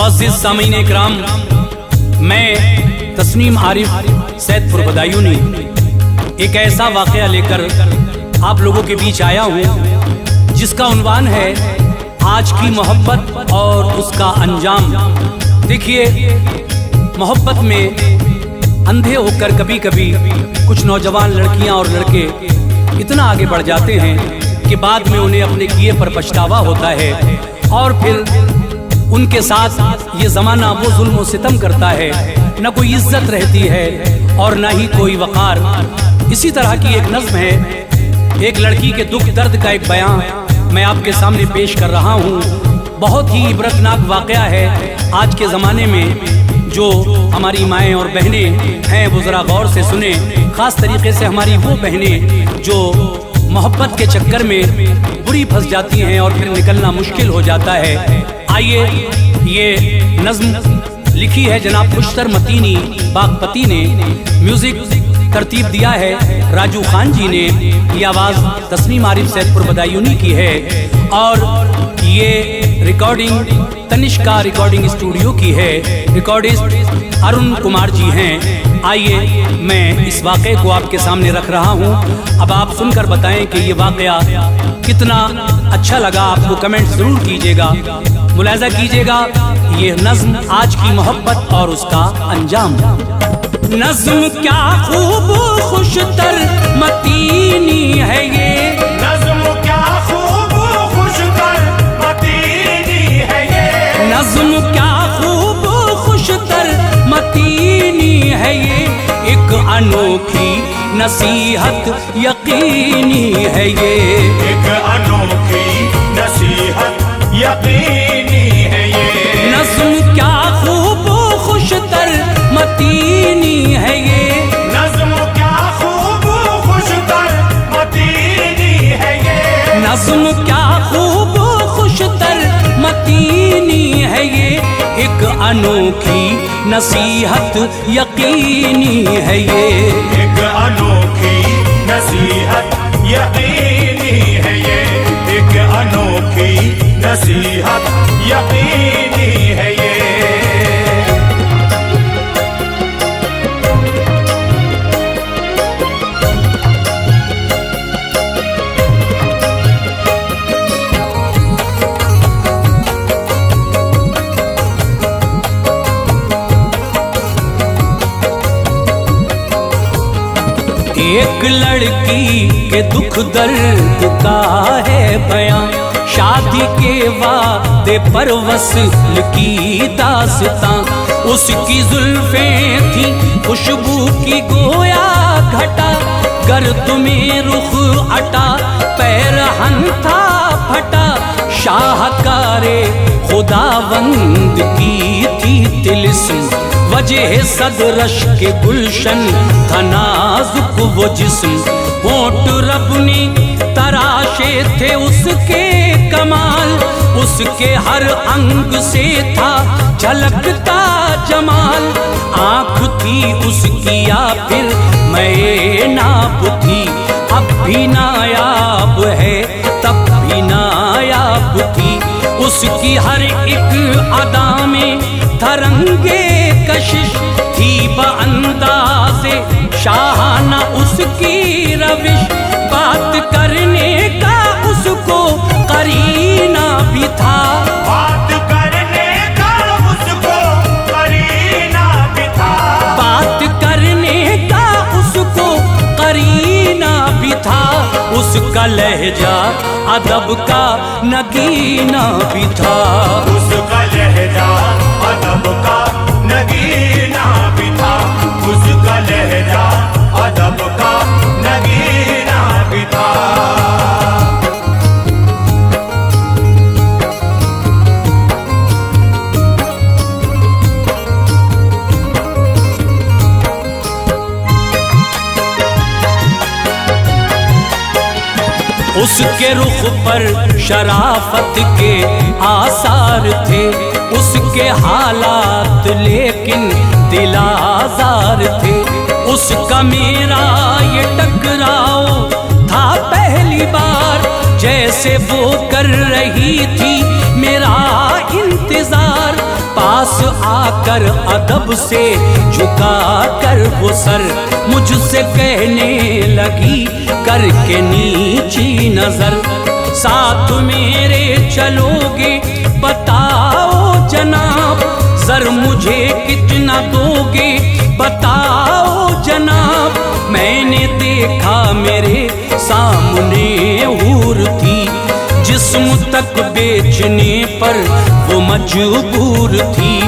मुअज़्ज़िज़ सामीन इकराम, मैं तस्नीम आरिफ सैदपुर बदायूनी एक ऐसा वाक़या लेकर आप लोगों के बीच आया हूँ जिसका उन्वान है आज की मोहब्बत और उसका अंजाम। देखिए, मोहब्बत में अंधे होकर कभी कभी कुछ नौजवान लड़कियां और लड़के इतना आगे बढ़ जाते हैं कि बाद में उन्हें अपने किए पर पछतावा होता है और फिर उनके साथ ये ज़माना वो जुल्म और सितम करता है, न कोई इज्जत रहती है और न ही कोई वक़ार। इसी तरह की एक नज़्म है, एक लड़की के दुख दर्द का एक बयान मैं आपके सामने पेश कर रहा हूँ। बहुत ही इबरतनाक वाक़या है आज के ज़माने में। जो हमारी माएँ और बहनें हैं वो ज़रा गौर से सुने, ख़ास तरीके से हमारी वो बहनें जो मोहब्बत के चक्कर में बुरी फंस जाती हैं और फिर निकलना मुश्किल हो जाता है। आइए, ये नज़्म लिखी है जनाब खुशतर मतीनी बागपती ने, म्यूज़िक तरतीब दिया है राजू खान जी ने, ये आवाज़ तस्नीम आरिफ सैदपुर बदायूनी की है और ये रिकॉर्डिंग तनिष्का रिकॉर्डिंग स्टूडियो की है। रिकॉर्डिस्ट अरुण कुमार जी हैं। आइए, मैं इस वाक़े को आपके सामने रख रहा हूँ। अब आप सुनकर बताएं कि ये वाक़या कितना अच्छा लगा। आपको कमेंट ज़रूर कीजिएगा, मुलाहिज़ा कीजिएगा। ये नज़्म आज की मोहब्बत और उसका अंजाम। नज़्म क्या खूब खुशतर मतीनी है ये, नज़्म क्या खूब खुशतर मतीनी है ये, नज़्म क्या खूब खुशतर मतीनी है ये, एक अनोखी नसीहत यकीनी है ये, एक अनोखी नसीहत यकीनी है ये। नज़्म क्या खूब खुशतर मतीनी है ये, नज़्म क्या खूब खुशतर मतीनी है ये, नज़्म क्या खूब खुशतर मतीनी है ये, एक अनोखी नसीहत यकीनी है ये, एक अनोखी नसीहत यकीनी है ये, एक अनोखी नसीहत यकीनी है ये। एक लड़की के दुख दर्द का है बयां, शादी के वादे पर वस्ल की दास्तां, उसकी जुल्फें थी खुशबू की गोया घटा, गर्द में रुख अटा पैरहन था फटा, शाहकारे खुदावंद की थी तिलिस्म, वजह सदरश के गुलशन था नाजुक वो जिस्म, होंठ रब ने तराशे थे उसके कमाल, उसके हर अंग से था झलकता जमाल, आँख थी उसकी या फिर मैं नाब थी, अब भी नायाब है तब भी नायाब थी, उसकी हर एक अदा में तरंगे कशिश थी, बअंदाज़े शाहाना उसकी रविश, बात करने का उसको करीना भी था, बात करने का उसको करीना भी था, बात करने का उसको करीना भी था, उसका लहजा अदब का नगीना भी था, उसका लहजा अदब का नगीना भी था, उसका लहजा अदब का नगीना भी था। उसके रुख पर शराफत के आसार थे, उसके हालात लेकिन दिल आज़ार थे, उसका मेरा ये टकराव था पहली बार, जैसे वो कर रही थी मेरा इंतजार, पास आकर अदब से झुका कर वो सर मुझसे कहने लगी करके नीची नजर, साथ मेरे चलोगे बताओ जनाब, सर मुझे कितना दोगे बताओ जनाब। मैंने देखा मेरे सामने हूर थी, जिस्म तक बेचने पर वो मजबूर थी।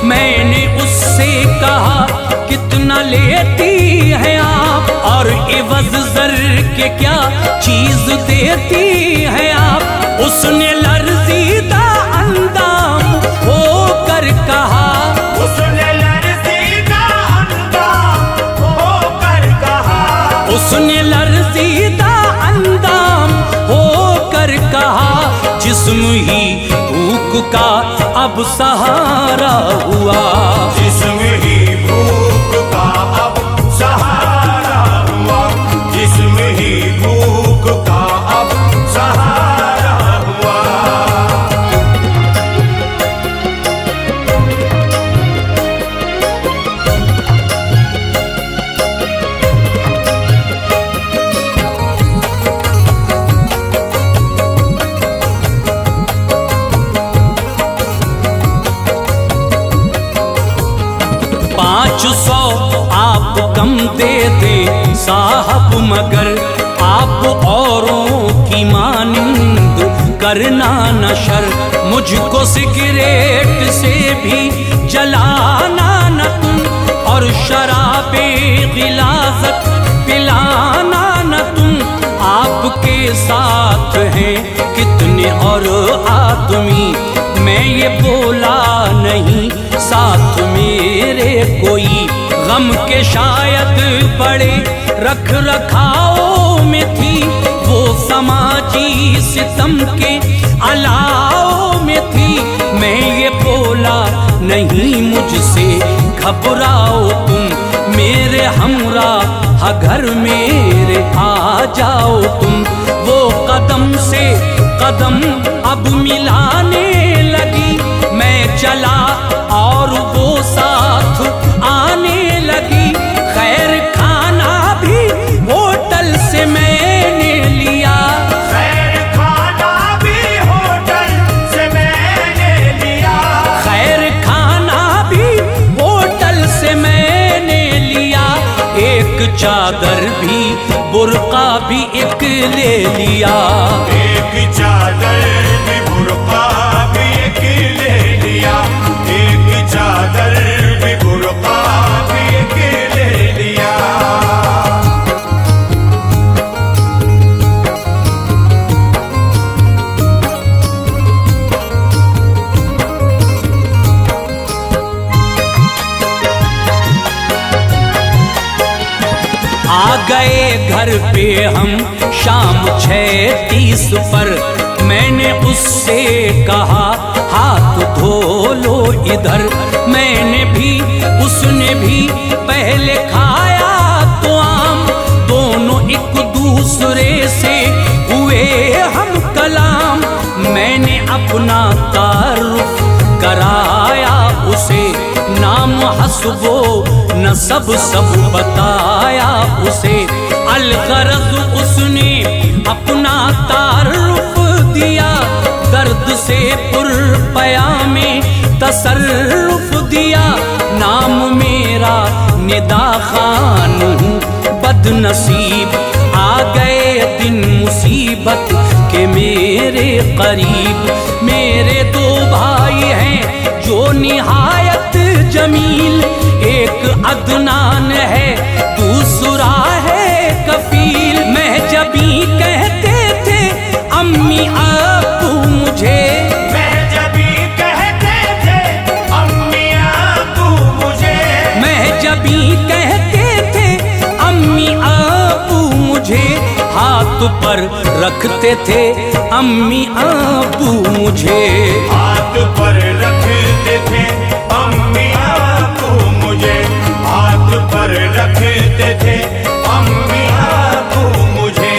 मैंने उससे कहा कितना लेती हैं आप, और एवज ज़र के क्या चीज देती हैं आप। उसने लर्जीदा अंदाम होकर कहा, उसने लर्जीदा अंदाम होकर कहा, उसने लर्जीदा अंदाम होकर कहा, जिस्म ही भूख का अब सहारा हुआ, जिस्म ही भूख का अब सहारा हुआ, जिस्म ही भूख का अब सहारा हुआ। आप कम दे दे साहब, मगर आप औरों की मानिंद करना नशर। मुझको सिगरेट से भी जलाना न तुम, और शराबे गिलाजत पिलाना न तुम। आपके साथ हैं कितने और आदमी, मैं ये बोला नहीं साथ मेरे कोई। गम के शायद बड़े रख रखाओ में थी, वो समाजी सितम के अलाओ में थी। मैं ये बोला नहीं मुझसे घबराओ तुम, मेरे हमरा घर मेरे आ जाओ तुम। वो कदम से कदम अब मिलाने लगी, मैं चला और वो साथ आने लगी। खैर खाना भी होटल से मैंने लिया, खैर खाना भी होटल से मैंने लिया, खैर खाना भी होटल से मैंने लिया। एक चादर भी बुर्का भी एक ले लिया, एक चादर भी बुर्का भी एक ले लिया, एक चादर भी बुर्का भी एक ले लिया। आ गए घर पे हम शाम 6:30 पर। मैंने उससे कहा हाथ धो लो इधर, मैंने भी उसने भी पहले खाया तो आम। दोनों एक दूसरे से हुए हम कलाम, मैंने अपना तारुफ कराया उसे, नाम हस्बो नसब सब बताया उसे। अलगरज उसने अपना तारुफ दिया, दर्द से पुरपया में तसर्रुफ दिया। नाम मेरा निदा खान हूँ बदनसीब, आ गए दिन मुसीबत के मेरे करीब। मेरे दो भाई हैं जो निहायत जमील, एक अदनान है दूसरा है कफील। महजबी कहते थे अम्मी अब्बू मुझे, महजबी कहते थे अम्मी अब्बू मुझे, महजबी कहते थे अम्मी अब्बू मुझे। हाथ पर रखते थे अम्मी अब्बू मुझे, हाथ पर रखते थे अम्मी अब्बू मुझे, हाथ पर रखते थे अम्मी अब्बू मुझे।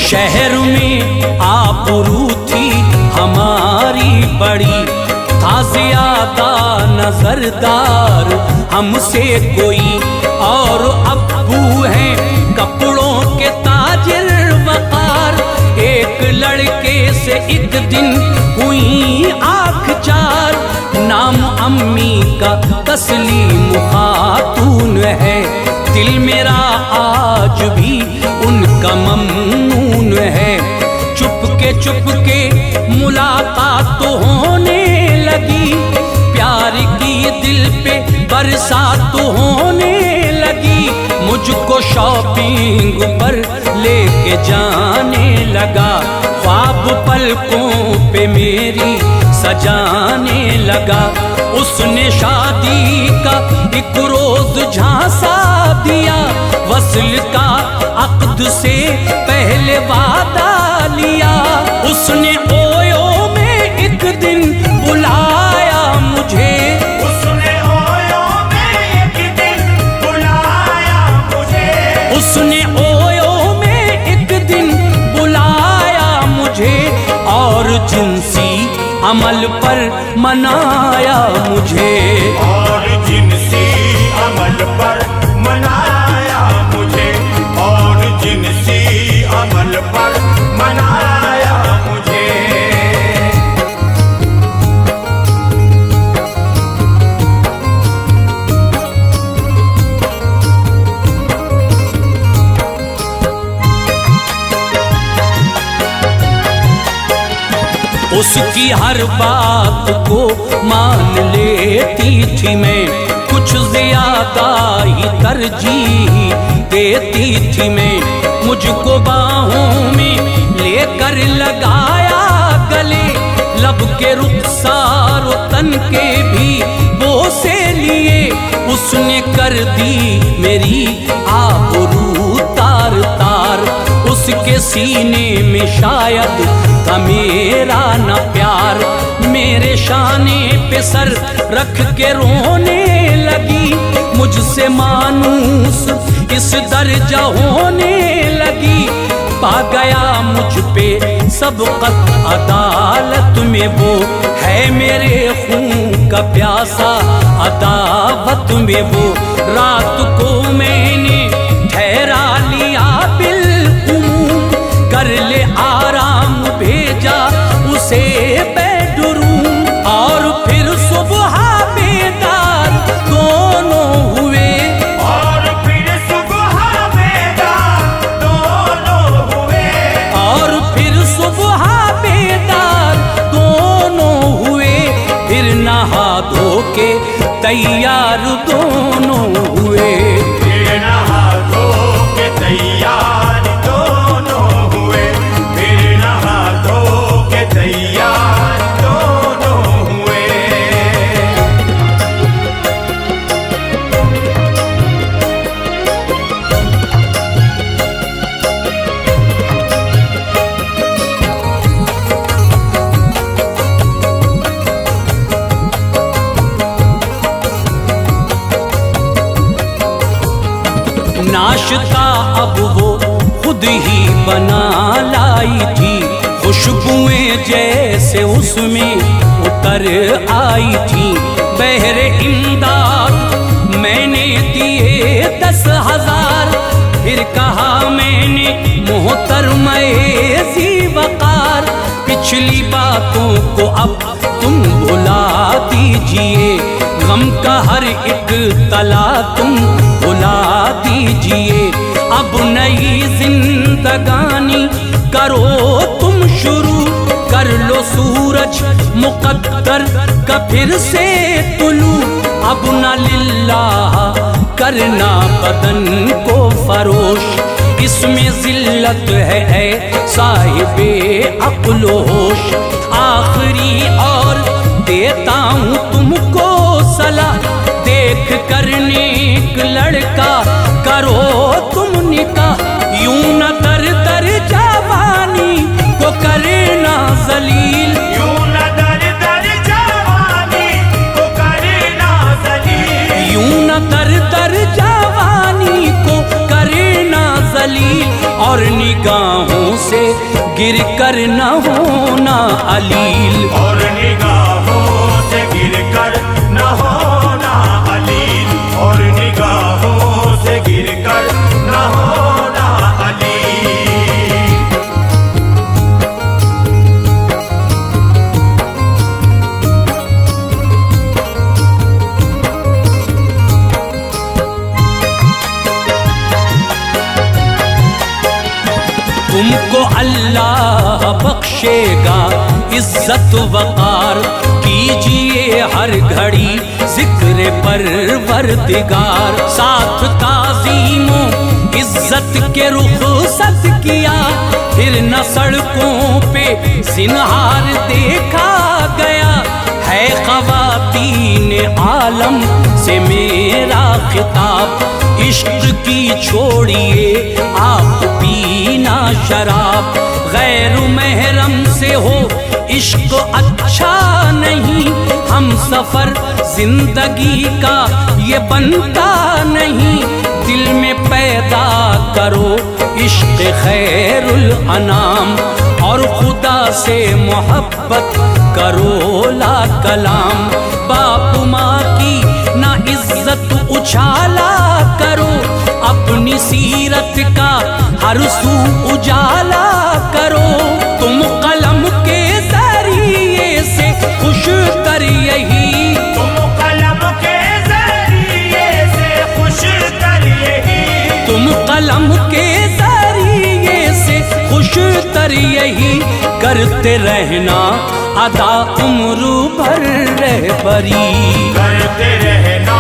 शहर में आबरू थी हमारी बड़ी, था ज्यादा नजरदार हमसे कोई, और अब्बू हैं कपड़ों के ताजिर वकार। एक लड़के से एक दिन हुई आँख चार, नाम अम्मी का तस्लीम खातून है, दिल मेरा आज भी उनका ममनून है। चुपके मुलाकात तो होने लगी, प्यार की दिल पे बरसात तो होने लगी, मुझको शॉपिंग पर लेके जाने लगा, ख्वाब पलकों पे मेरी सजाने लगा। उसने शादी का एक रोज झांसा दिया, वस्ल का अक्द से पहले वादा लिया। उसने ओयो में एक दिन बुलाया मुझे, उसने ओयो में एक दिन बुलाया मुझे, उसने ओयो में एक दिन बुलाया मुझे, और जिनसी अमल पर मनाया मुझे, और जिनसी अमल पर मनाया मुझे, और जिनसी अमल पर मनाया मुझे। उसकी हर बात को मान लेती थी मैं, कुछ ज्यादा ही तरजीह देती थी मैं। मुझको बाहों में लेकर लगाया गले, लब के रुखसार तन के भी बोसे लिए। उसने कर दी मेरी आबरू तार तार, उसके सीने में शायद था मेरा न प्यार। मेरे शाने पे सर रख के रोने लगी, मुझसे मानूस इस दर्जा होने लगी। पा गया मुझ पे सबकत अदालत में, वो है मेरे खून का प्यासा अदावत में। वो रात को मैंने ठहरा लिया बिलकुम, कर ले आराम भेजा उसे बेडरूम, और फिर सुबह बेदार दोनों हुए, और फिर सुबह बेदार दोनों हुए, और फिर सुबह बेदार दोनों हुए। फिर नहा धो के तैयार दोनों हुए, फिर नहा धो के तैयार दोनों हुए, फिर नहा धो के तैयार दोनों हुए। नाश्ता अब वो खुद ही बना लाई थी, खुशबुएं जैसे उसमें उतर आई थी। बहरे इमदाद मैंने दिए 10,000, फिर कहा मैंने मोहतरमा ज़ी वक़ार, पिछली बातों को अब तुम भुला दीजिए, गम का हर एक तला तुम भुला दीजिए। अब नई जिंदगानी करो तुम शुरू, कर लो सूरज मुकद्दर का फिर से तुलू। अब न लिल्लाह करना बदन को फरोश, इसमें जिल्लत है साहिबे अक्ल होश। आखिरी और देता हूँ तुमको सलाह, देख कर नेक लड़का करो तुम निकाह। यूं न दर दर जवानी को करना जलील, यूं न दर दर जवानी को करना जलील, यूं न दर दर जवानी को करना जलील। और निगाहों से गिर कर न होना अलील, और निगाहों से गिर कर न होना अलील, और निगाहों से गिर कर न होना अलील। तुमको अल्लाह बख्शेगा इज्जत वक़ार, कीजिए हर घड़ी जिक्र परवरदिगार। साथ ताज़ीमो इज्जत के रुख़सत किया, फिर न सड़कों पे ज़िन्हार देखा गया। है ख़वातीन आलम से मेरा खिताब, इश्क की छोड़िए आप पीना शराब। गैर महरम से हो इश्क अच्छा नहीं, हम सफर जिंदगी का ये बनता नहीं। दिल में पैदा करो इश्क खैरुल अनाम, और खुदा से मोहब्बत करो ला कलाम। बाप माँ की ना इज्जत उछाला करो, अपनी सीरत का हर सू उजाला करो। तुम कलम के जरिए से खुश कर यही, तुम कलम के जरिए से खुश कर यही, तुम कलम के जरिए से खुश कर यही। करते रहना अदा उम्र भर रहबरी, करते रहना